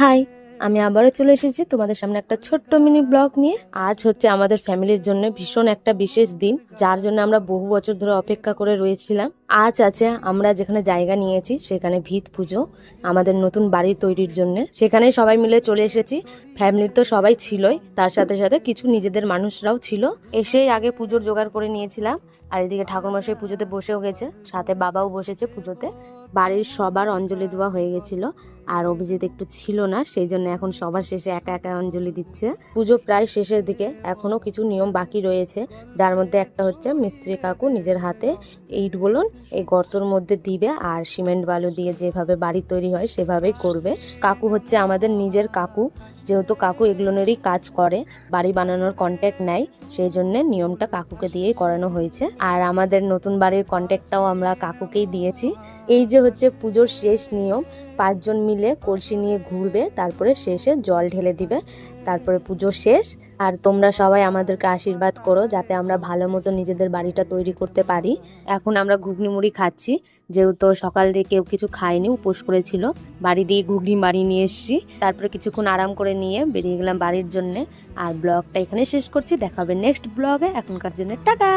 High, আমি আবারও চলে এসেছি তোমাদের সামনে একটা ছোট্ট মিনি ব্লগ নিয়ে। আজ হচ্ছে আমাদের ফ্যামিলির জন্য ভীষণ একটা বিশেষ দিন, যার জন্য আমরা বহু বছর ধরে অপেক্ষা করে রয়েছিলাম। আজ আছে আমরা যেখানে জায়গা নিয়েছি সেখানে ভিত পুজো, আমাদের নতুন বাড়ি তৈরির জন্য। সেখানে সবাই মিলে চলে এসেছি। ফ্যামিলির তো সবাই ছিলই, তার সাথে সাথে কিছু নিজেদের মানুষরাও ছিল। এসেই আগে পুজোর জোগাড় করে নিয়েছিলাম, আর এদিকে ঠাকুরমশাই পুজোতে বসেও গেছে, সাথে বাবাও বসেছে পুজোতে। বাড়ির সবার অঞ্জলি দেওয়া হয়ে গেছিল, আর অভিজিৎ একটু ছিল না, সেই জন্য এখন সবার শেষে একা একা অঞ্জলি দিচ্ছে। পুজো প্রায় শেষের দিকে, এখনো কিছু নিয়ম বাকি রয়েছে, যার মধ্যে একটা হচ্ছে মিস্ত্রি কাকু নিজের হাতে ইটগুলো এই গর্তর মধ্যে দিবে, আর সিমেন্ট বালু দিয়ে যেভাবে বাড়ি তৈরি হয় সেভাবেই করবে। কাকু হচ্ছে আমাদের নিজের কাকু, যেহেতু কাকু এগুলোনেরই কাজ করে, বাড়ি বানানোর কন্ট্যাক্ট নেয়, সেই জন্য নিয়মটা কাকুকে দিয়েই করানো হয়েছে। আর আমাদের নতুন বাড়ির কন্ট্যাক্টটাও আমরা কাকুকেই দিয়েছি। এই যে হচ্ছে পুজোর শেষ নিয়ম, 5 জন মিলে কলসি নিয়ে ঘুরবে, তারপরে শেষে জল ঢেলে দিবে, তারপরে পুজো শেষ। আর তোমরা সবাই আমাদেরকে আশীর্বাদ করো যাতে আমরা ভালো মতো নিজেদের বাড়িটা তৈরি করতে পারি। এখন আমরা ঘুগনি মুড়ি খাচ্ছি, যেহেতু সকাল দিয়ে কেউ কিছু খায়নি, উপোস করেছিল। বাড়ি দিয়ে ঘুগনি বাড়ি নিয়ে এসছি, তারপরে কিছুক্ষণ আরাম করে নিয়ে বেরিয়ে গেলাম বাড়ির জন্য। আর ব্লগটা এখানে শেষ করছি, দেখা হবে নেক্সট ব্লগে। এখনকার জন্য টাটা।